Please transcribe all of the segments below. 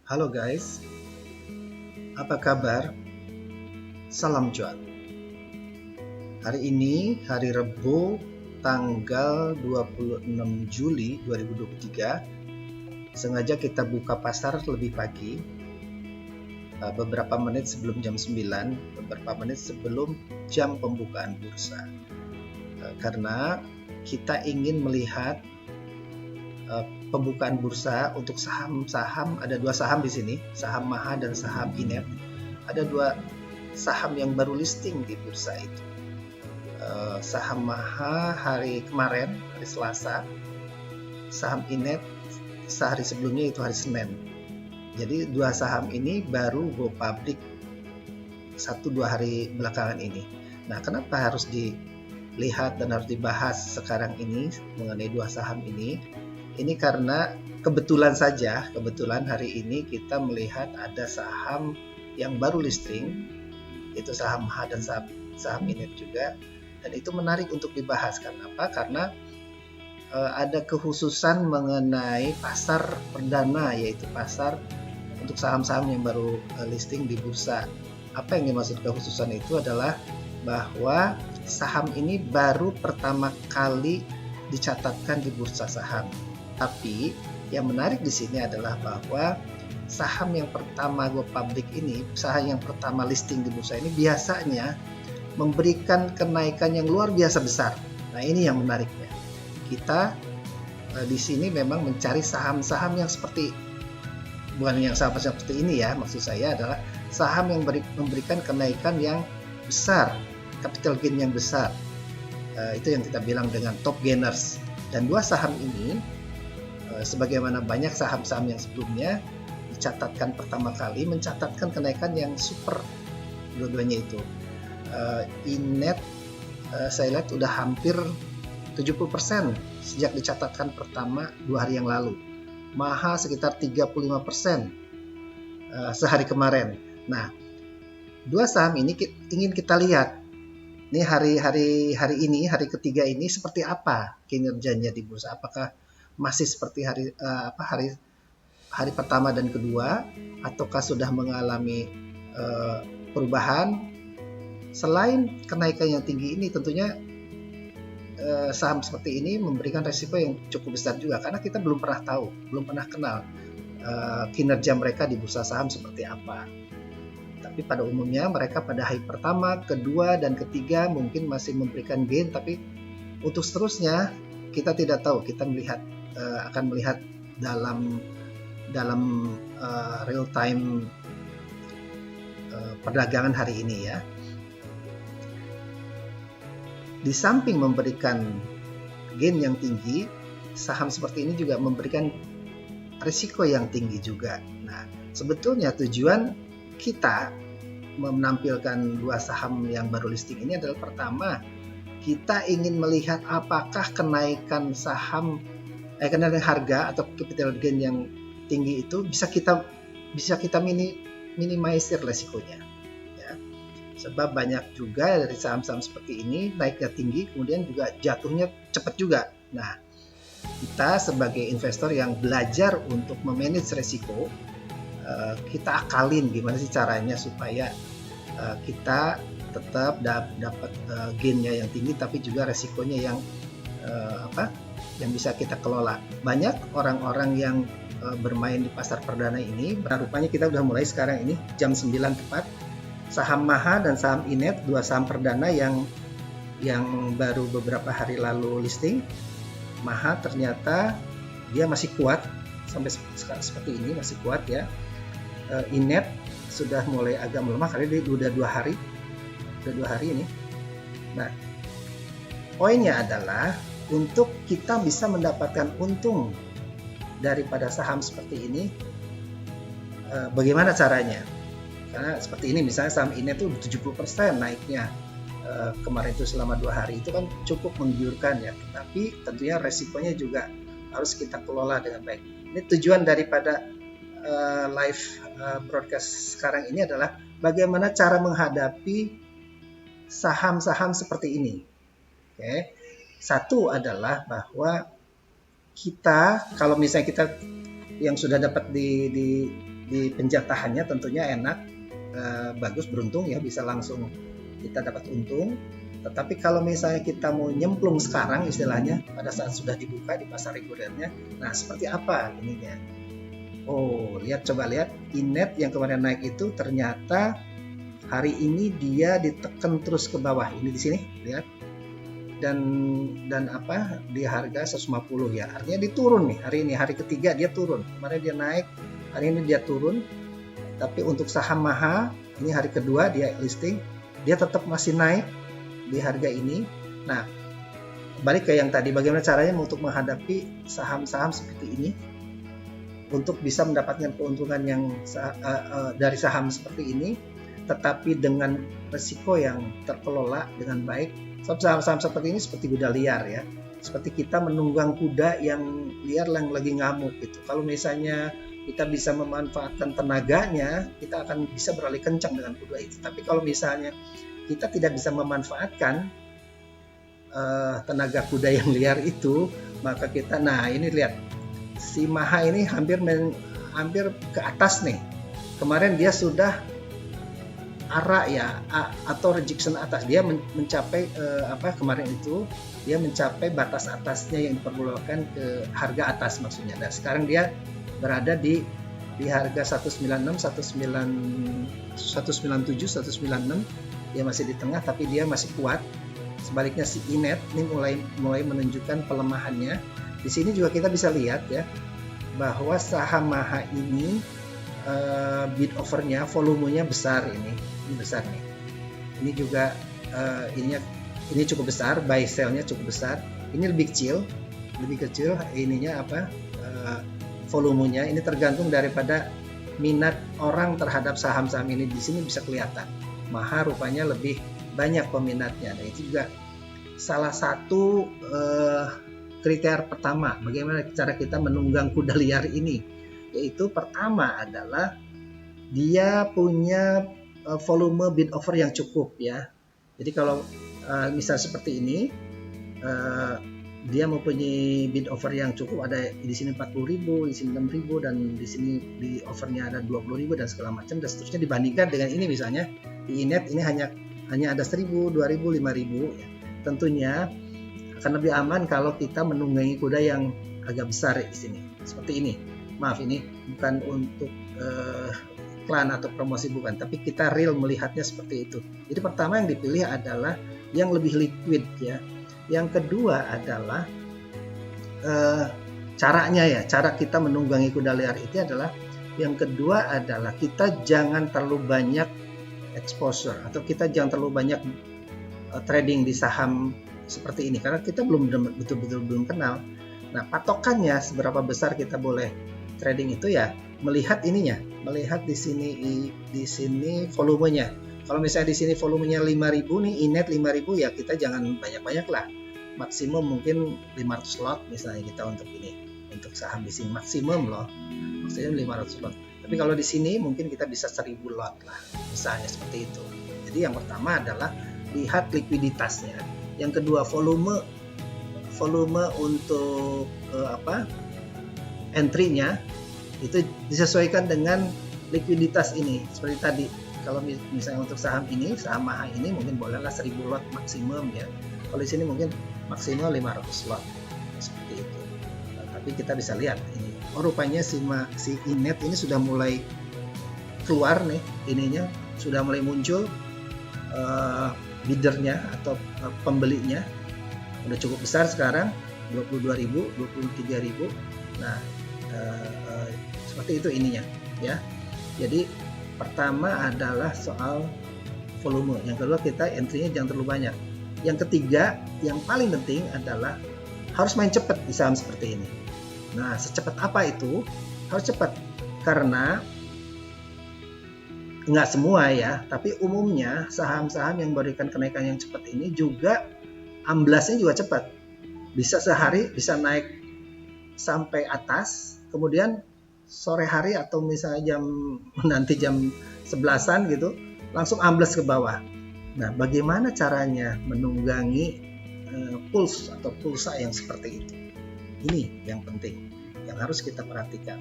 Halo guys, apa kabar? Salam cuan. Hari ini hari Rabu tanggal 26 Juli 2023. Sengaja kita buka pasar lebih pagi, beberapa menit sebelum jam 9, beberapa menit sebelum jam pembukaan bursa. Karena kita ingin melihat pembukaan bursa untuk saham-saham. Ada dua saham di sini, saham Maha dan saham Inet. Ada dua saham yang baru listing di bursa itu. Saham Maha hari kemarin, hari Selasa. Saham Inet sehari sebelumnya itu hari Senin. Jadi dua saham ini baru go public 1-2 hari belakangan ini. Nah, kenapa harus dilihat dan harus dibahas sekarang ini mengenai dua saham ini? Ini karena kebetulan hari ini kita melihat ada saham yang baru listing, itu saham Maha dan saham Inet juga, dan itu menarik untuk dibahas. Karena apa? Karena ada kekhususan mengenai pasar perdana, yaitu pasar untuk saham-saham yang baru listing di bursa. Apa yang dimaksud kekhususan itu adalah bahwa saham ini baru pertama kali dicatatkan di bursa saham. Tapi yang menarik di sini adalah bahwa saham yang pertama go public ini, saham yang pertama listing di bursa ini biasanya memberikan kenaikan yang luar biasa besar. Nah, ini yang menariknya. Kita di sini memang mencari saham-saham yang bukan yang saham seperti ini ya, maksud saya adalah saham yang memberikan kenaikan yang besar, capital gain yang besar. Itu yang kita bilang dengan top gainers. Dan dua saham ini, sebagaimana banyak saham-saham yang sebelumnya dicatatkan pertama kali mencatatkan kenaikan yang super, dua-duanya itu. Inet saya lihat udah hampir 70% sejak dicatatkan pertama 2 hari yang lalu. Maha sekitar 35% sehari kemarin. Nah, dua saham ini ingin kita lihat ini hari ini, hari ketiga ini seperti apa kinerjanya di bursa. Apakah masih seperti hari pertama dan kedua, ataukah sudah mengalami perubahan? Selain kenaikan yang tinggi ini, tentunya saham seperti ini memberikan resiko yang cukup besar juga, karena kita belum pernah tahu, belum pernah kenal kinerja mereka di bursa saham seperti apa. Tapi pada umumnya mereka pada hari pertama, kedua, dan ketiga mungkin masih memberikan gain, tapi untuk seterusnya kita tidak tahu. Kita akan melihat dalam real time perdagangan hari ini ya. Di samping memberikan gain yang tinggi, saham seperti ini juga memberikan risiko yang tinggi juga. Nah, sebetulnya tujuan kita menampilkan dua saham yang baru listing ini adalah, pertama, kita ingin melihat apakah kenaikan harga atau capital gain yang tinggi itu bisa kita minimalisir resikonya ya. Sebab banyak juga dari saham-saham seperti ini naiknya tinggi kemudian juga jatuhnya cepat juga. Nah, kita sebagai investor yang belajar untuk memanage resiko, kita akalin gimana sih caranya supaya kita tetap dapat gainnya yang tinggi, tapi juga resikonya yang bisa kita kelola. Banyak orang-orang yang bermain di pasar perdana ini, rupanya kita udah mulai sekarang ini jam 9 tepat. Saham Maha dan saham Inet, dua saham perdana yang baru beberapa hari lalu listing. Maha ternyata dia masih kuat sampai sekarang seperti ini, masih kuat ya. Inet sudah mulai agak melemah karena dia udah 2 hari ini. Nah, poinnya adalah untuk kita bisa mendapatkan untung daripada saham seperti ini, bagaimana caranya? Karena seperti ini, misalnya saham ini tuh 70% naiknya kemarin itu selama 2 hari, itu kan cukup menggiurkan ya. Tapi tentunya resikonya juga harus kita kelola dengan baik. Ini tujuan daripada live broadcast sekarang ini adalah bagaimana cara menghadapi saham-saham seperti ini. Oke. Satu adalah bahwa kita, kalau misalnya kita yang sudah dapat di di penjatahannya tentunya enak, bagus, beruntung ya, bisa langsung kita dapat untung. Tetapi kalau misalnya kita mau nyemplung sekarang istilahnya pada saat sudah dibuka di pasar regulernya, nah seperti apa ininya? Oh, coba lihat INET yang kemarin naik itu ternyata hari ini dia ditekan terus ke bawah. Ini di sini, lihat. Dan apa? Di harga 150 ya. Artinya diturun nih hari ini, hari ketiga dia turun. Kemarin dia naik, hari ini dia turun. Tapi untuk saham MAHA, ini hari kedua dia listing, dia tetap masih naik di harga ini. Nah, balik ke yang tadi, bagaimana caranya untuk menghadapi saham-saham seperti ini untuk bisa mendapatkan keuntungan yang dari saham seperti ini, tetapi dengan risiko yang terkelola dengan baik. Saham-saham seperti ini seperti kuda liar ya, seperti kita menunggang kuda yang liar yang lagi ngamuk gitu. Kalau misalnya kita bisa memanfaatkan tenaganya, kita akan bisa beralih kencang dengan kuda itu. Tapi kalau misalnya kita tidak bisa memanfaatkan tenaga kuda yang liar itu, maka kita, nah ini lihat si MAHA ini hampir ke atas nih. Kemarin dia sudah ARA ya, atau rejection atas, dia mencapai kemarin itu dia mencapai batas atasnya yang diperbolehkan ke harga atas maksudnya. Dan sekarang dia berada di harga 196, 197, 196. Dia masih di tengah tapi dia masih kuat. Sebaliknya si INET ini mulai menunjukkan pelemahannya. Di sini juga kita bisa lihat ya bahwa saham MAHA ini bid offernya, volumenya besar ini besar nih. Ini juga ini cukup besar, buy sell-nya cukup besar. Ini lebih kecil ininya volumenya. Ini tergantung daripada minat orang terhadap saham-saham ini. Di sini bisa kelihatan MAHA rupanya lebih banyak peminatnya. Nah, itu juga salah satu kriteria pertama bagaimana cara kita menunggang kuda liar ini, yaitu pertama adalah dia punya volume bid offer yang cukup ya. Jadi kalau misal seperti ini, dia mempunyai bid offer yang cukup, ada di sini 40.000, di sini 6.000, dan di sini di offernya ada 20.000 dan segala macam dan seterusnya, dibandingkan dengan ini misalnya di INET ini hanya ada 1.000, 2.000, 5.000 ya. Tentunya akan lebih aman kalau kita menunggangi kuda yang agak besar di sini. Seperti ini. Maaf, ini bukan untuk iklan atau promosi, bukan, tapi kita real melihatnya seperti itu. Jadi pertama yang dipilih adalah yang lebih liquid ya. Yang kedua adalah caranya ya, cara kita menunggangi kuda liar itu adalah, yang kedua adalah kita jangan terlalu banyak exposure atau kita jangan terlalu banyak trading di saham seperti ini karena kita betul-betul belum kenal. Nah, patokannya seberapa besar kita boleh trading itu ya melihat ininya, melihat di sini volumenya. Kalau misalnya di sini volumenya 5.000 nih, INET 5.000 ya kita jangan banyak-banyak lah. Maksimum mungkin 500 lot misalnya kita untuk ini, untuk saham di sini maksimum loh. Maksudnya 500 lot. Tapi kalau di sini mungkin kita bisa 1.000 lot lah, misalnya seperti itu. Jadi yang pertama adalah lihat likuiditasnya. Yang kedua volume untuk entry-nya itu disesuaikan dengan likuiditas ini. Seperti tadi, kalau misalnya untuk saham ini, saham MAHA ini mungkin bolehlah 1.000 lot maksimum ya. Kalau di sini mungkin maksimal 500 lot seperti itu. Nah, tapi kita bisa lihat ini. Oh, rupanya si INET ini sudah mulai keluar nih, ininya sudah mulai muncul bidernya atau pembelinya. Udah cukup besar sekarang, 22.000, 23.000. Nah, seperti itu ininya ya. Jadi pertama adalah soal volume. Yang kedua, kita entry-nya jangan terlalu banyak. Yang ketiga, yang paling penting adalah harus main cepat di saham seperti ini. Nah, secepat apa itu? Harus cepat. Karena nggak semua ya, tapi umumnya saham-saham yang memberikan kenaikan yang cepat ini juga amblasnya juga cepat. Bisa sehari bisa naik sampai atas, kemudian sore hari atau misalnya nanti jam 11-an gitu, langsung amblas ke bawah. Nah, bagaimana caranya menunggangi pulse atau pulsa yang seperti itu? Ini yang penting, yang harus kita perhatikan.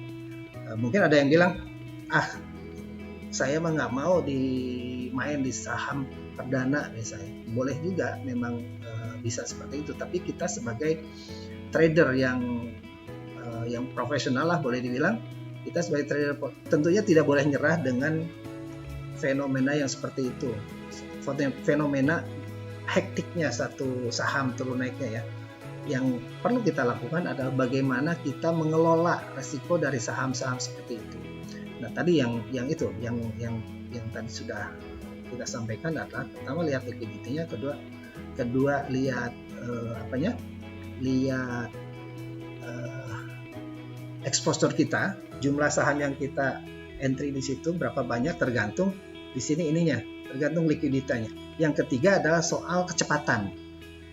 Mungkin ada yang bilang, saya mah nggak mau main di saham perdana misalnya, boleh juga memang bisa seperti itu, tapi kita sebagai trader yang profesional lah boleh dibilang, kita sebagai trader tentunya tidak boleh nyerah dengan fenomena yang seperti itu, fenomena hektiknya satu saham turun naiknya ya. Yang perlu kita lakukan adalah bagaimana kita mengelola resiko dari saham-saham seperti itu. Nah, tadi yang tadi sudah kita sampaikan adalah pertama lihat liquidity-nya, kedua lihat lihat exposure kita, jumlah saham yang kita entry di situ berapa banyak, tergantung di sini ininya, tergantung likuiditasnya. Yang ketiga adalah soal kecepatan.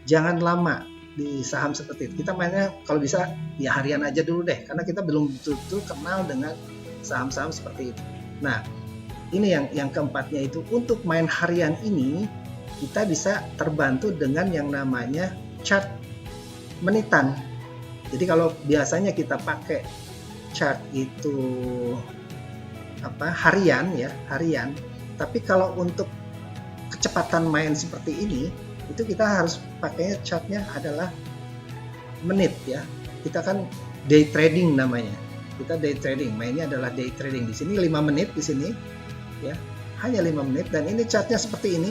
Jangan lama di saham seperti itu. Kita mainnya kalau bisa ya harian aja dulu deh, karena kita belum betul-betul kenal dengan saham-saham seperti itu. Nah, ini yang keempatnya itu, untuk main harian ini kita bisa terbantu dengan yang namanya chart menitan. Jadi kalau biasanya kita pakai chart itu harian ya, harian. Tapi kalau untuk kecepatan main seperti ini, itu kita harus pakainya chartnya adalah menit ya. Kita kan day trading namanya. Kita day trading, mainnya adalah day trading. Di sini 5 menit di sini ya. Hanya 5 menit, dan ini chartnya seperti ini.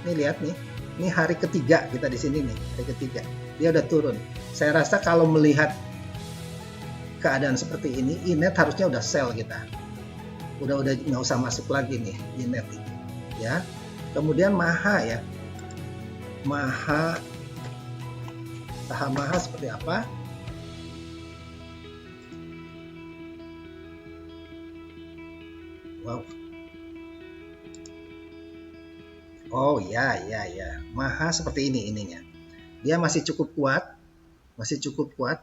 Nih lihat nih. Ini hari ketiga kita di sini nih, hari ketiga. Dia udah turun. Saya rasa kalau melihat keadaan seperti ini, Inet harusnya udah sell kita. Udah nggak usah masuk lagi nih Inet ini. Ya. Kemudian Maha ya. Saham Maha seperti apa? Wow. Oh ya. Maha seperti ini ininya. Dia masih cukup kuat.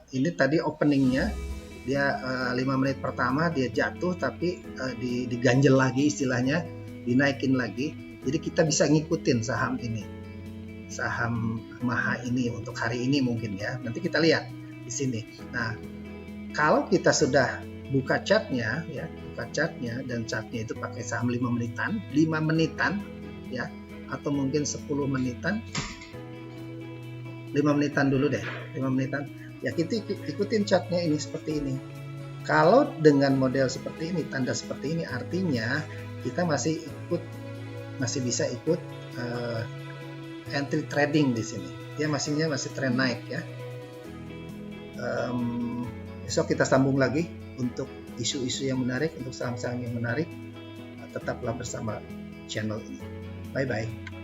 Ini tadi openingnya dia 5 menit pertama dia jatuh, tapi diganjel lagi istilahnya, dinaikin lagi. Jadi kita bisa ngikutin saham ini, saham Maha ini untuk hari ini mungkin ya. Nanti kita lihat di sini. Nah, kalau kita sudah buka chartnya dan chartnya itu pakai saham 5 menitan ya, atau mungkin 10 menitan. 5 menitan dulu deh, 5 menitan. Ya, kita ikutin chartnya ini seperti ini. Kalau dengan model seperti ini, tanda seperti ini, artinya kita masih bisa ikut entry trading di sini. Dia masih tren naik ya. Besok kita sambung lagi untuk isu-isu yang menarik, untuk saham-saham yang menarik. Tetaplah bersama channel ini. Bye bye.